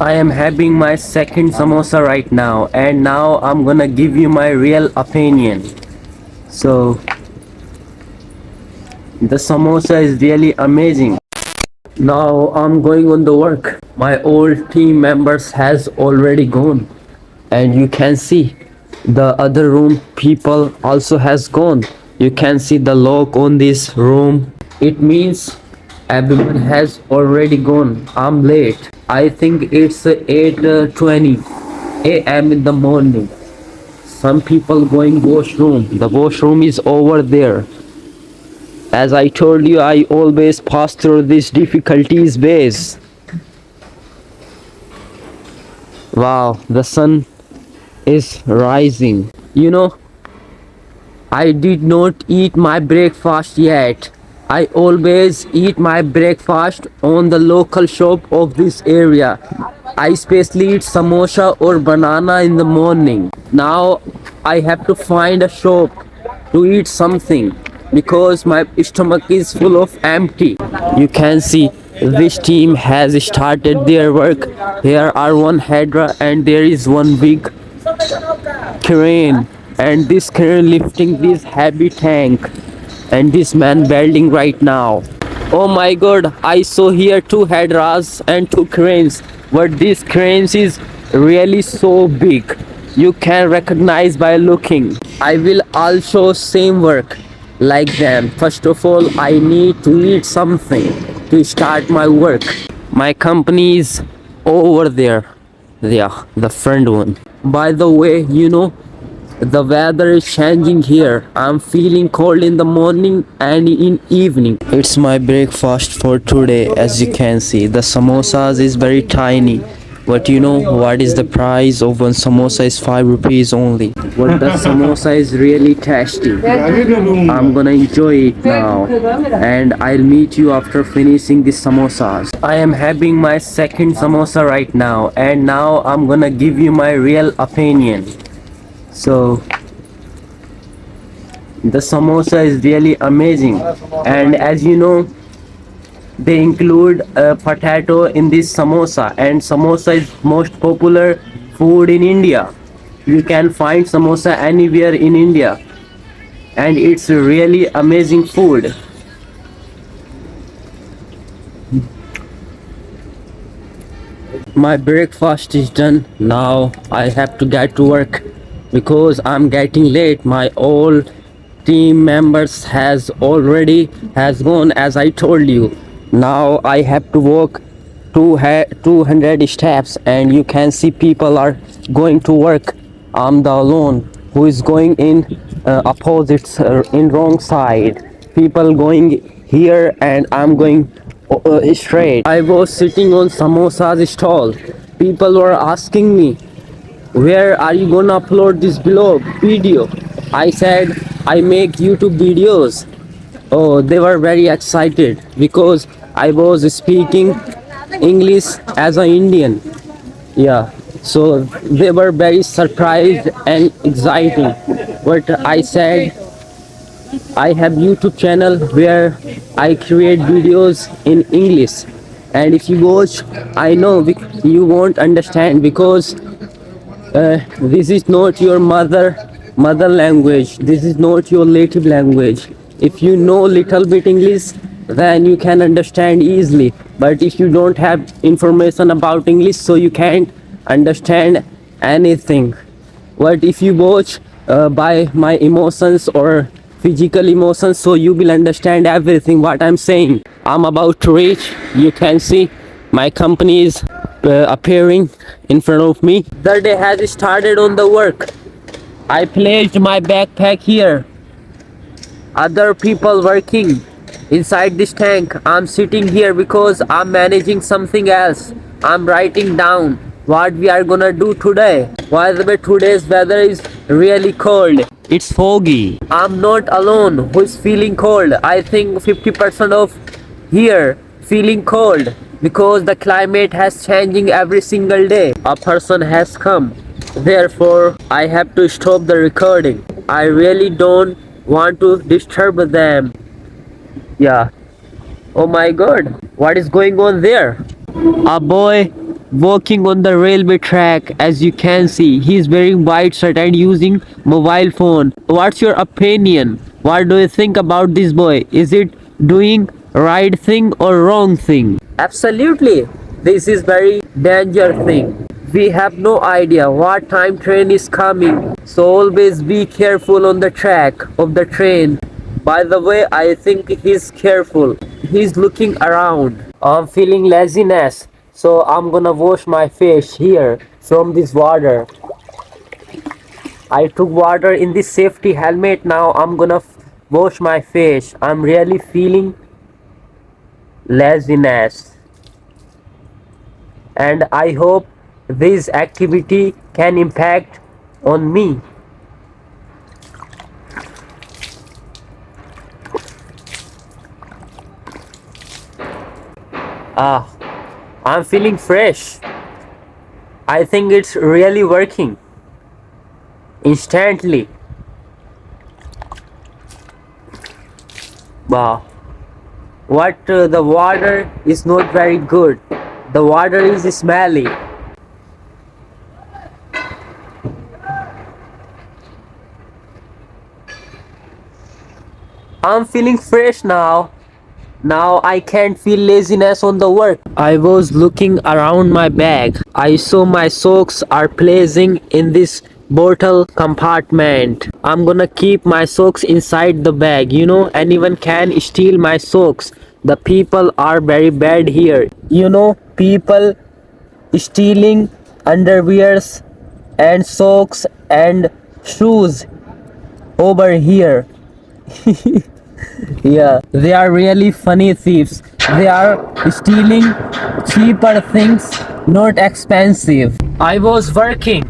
I am having my second samosa right now, and now I'm gonna give you my real opinion. So, the samosa is really amazing. Now I'm going on the work. My old team members has already gone, and you can see the other room people also has gone. You can see the lock on this room. It means everyone has already gone. I'm late. I think it's 8:20 a.m. in the morning. Some people going washroom. The washroom is over there. As I told you, I always pass through these difficulties ways. Wow, the sun is rising. I did not eat my breakfast yet. I always eat my breakfast on the local shop of this area. I especially eat samosa or banana in the morning. Now I have to find a shop to eat something because my stomach is full of empty. You can see this team has started their work. Here are one hydra and there is one big crane, and this crane lifting this heavy tank, and this man welding right now. Oh my god, I saw here two hydras and two cranes, but this cranes is really so big. You can recognize by looking. I will also same work like them. First of all, I need to eat something to start my work. My company is over there. Yeah, the front one. By the way, the weather is changing here. I'm feeling cold in the morning and in evening. It's my breakfast for today. As you can see, the samosas is very tiny. But you know what is the price of one samosa is 5 rupees only. But the samosa is really tasty. I'm gonna enjoy it now, and I'll meet you after finishing the samosas. I am having my second samosa right now, and now I'm gonna give you my real opinion. So the samosa is really amazing, and as you know, they include potato in this samosa, and samosa is most popular food in India. You can find samosa anywhere in India, and it's really amazing food. My breakfast is done. Now I have to get to work because I'm getting late. My old team members has gone, as I told you. Now I have to walk 200 steps, and you can see people are going to work. I'm the alone who is going in opposites in wrong side. People going here and I'm going straight. I was sitting on samosa's stall. People were asking me, where are you gonna upload this blog video? I said I make YouTube videos. Oh, they were very excited because I was speaking English as an Indian. Yeah, so they were very surprised and exciting. But I said I have YouTube channel where I create videos in English, and if you watch, I know you won't understand because this is not your mother language. This is not your native language. If you know little bit English, then you can understand easily. But if you don't have information about English, so you can't understand anything. But if you watch by my emotions or physical emotions, so you will understand everything what I'm saying. I'm about to reach. You can see my company is appearing in front of me. The day has started on the work. I placed my backpack here. Other people working inside this tank. I'm sitting here because I'm managing something else. I'm writing down what we are gonna do today. By the way, today's weather is really cold. It's foggy. I'm not alone who is feeling cold. I think 50% of here feeling cold because the climate has changing every single day. A person has come. Therefore, I have to stop the recording. I really don't want to disturb them. Yeah. Oh my god. What is going on there? A boy walking on the railway track. As you can see, he's wearing white shirt and using mobile phone. What's your opinion? What do you think about this boy? Is it doing right thing or wrong thing? Absolutely, this is very danger thing. We have no idea what time train is coming, so always be careful on the track of the train. By the way, I think he's careful. He's looking around. I'm feeling laziness, so I'm gonna wash my face here from this water. I took water in this safety helmet. Now I'm gonna wash my face. I'm really feeling laziness, and I hope this activity can impact on me. Ah, I'm feeling fresh. I think it's really working instantly. Wow. What the water is not very good. The water is smelly. I'm feeling fresh now. Now I can't feel laziness on the work. I was looking around my bag. I saw my socks are placing in this bottle compartment. I'm gonna keep my socks inside the bag. Anyone can steal my socks. The people are very bad here. People stealing underwears and socks and shoes over here. Yeah, they are really funny thieves. They are stealing cheaper things, not expensive. I was working.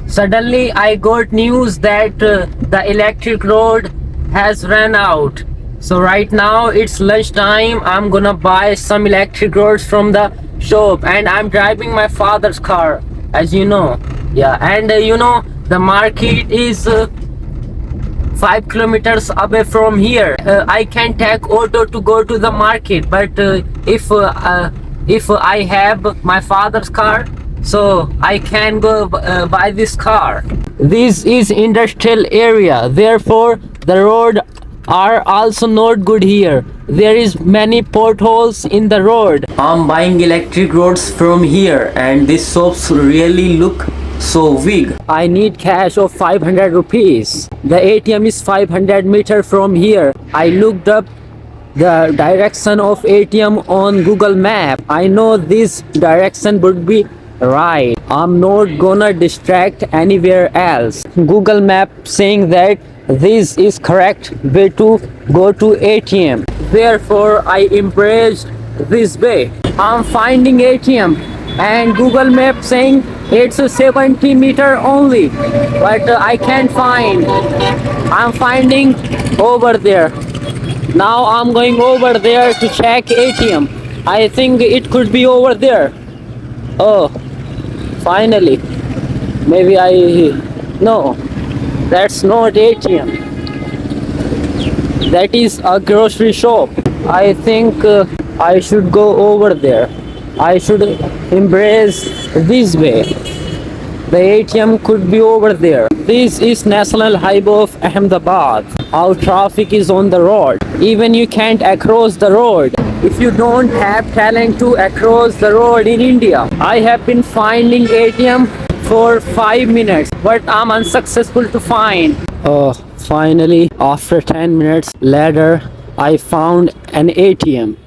Suddenly, I got news that the electric rod has run out. So right now it's lunchtime. I'm gonna buy some electric rods from the shop, and I'm driving my father's car, as you know. Yeah, and the market is 5 kilometers away from here. I can take auto to go to the market, but if I have my father's car, so I can go buy this car. This is industrial area, therefore the road are also not good here. There is many potholes in the road. I'm buying electric rods from here, and these shops really look so big. I need cash of 500 rupees. The ATM is 500 meters from here. I looked up the direction of ATM on Google Map. I know this direction would be right. I'm not gonna distract anywhere else. Google Map saying that this is correct way to go to ATM. Therefore, I embraced this way. I'm finding ATM, and Google Map saying it's a 70 meter only, but I can't find. I'm finding over there. Now I'm going over there to check ATM. I think it could be over there. Oh, finally. Maybe no, that's not ATM. That is a grocery shop. I think I should go over there. I should embrace this way. The ATM could be over there. This is National Highway of Ahmedabad. How traffic is on the road. Even you can't cross the road if you don't have talent to cross the road in India. I have been finding ATM for 5 minutes, but I'm unsuccessful to find. Oh, finally, after 10 minutes later, I found an ATM.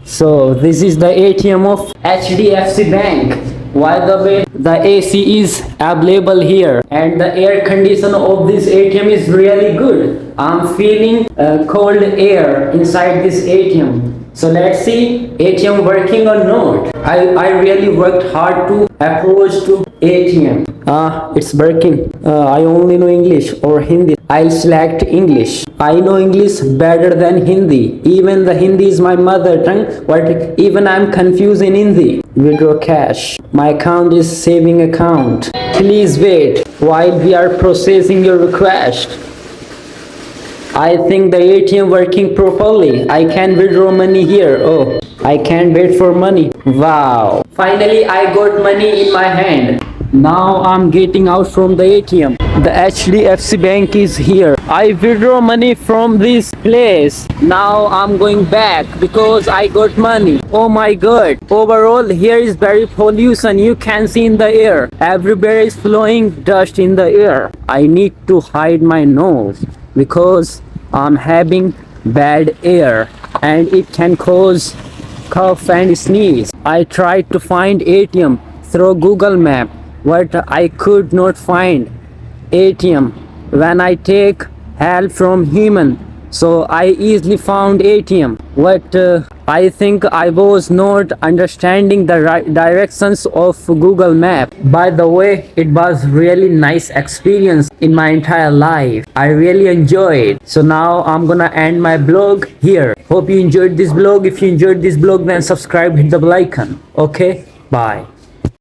So this is the ATM of HDFC Bank. By the way, the AC is available here, and the air condition of this ATM is really good. I'm feeling cold air inside this ATM. So let's see ATM working or not. I really worked hard to approach to ATM. It's working. I only know English or Hindi. I'll select English. I know English better than Hindi. Even the Hindi is my mother tongue, but even I'm confused in Hindi. Withdraw cash. My account is saving account. Please wait while we are processing your request. I think the ATM working properly. I can withdraw money here. Oh, I can wait for money. Wow. Finally, I got money in my hand. Now I'm getting out from the ATM. The HDFC Bank is here. I withdraw money from this place. Now I'm going back because I got money. Oh my god. Overall, here is very pollution. You can see in the air. Everywhere is flowing dust in the air. I need to hide my nose because I'm having bad air and it can cause cough and sneeze. I tried to find ATM through Google Map, but I could not find ATM when I take help from human. So I easily found ATM, but I think I was not understanding the right directions of Google Map. By the way, it was really nice experience in my entire life. I really enjoyed. So now I'm gonna end my blog here. Hope you enjoyed this blog. If you enjoyed this blog, then subscribe, hit the bell icon. Okay, bye.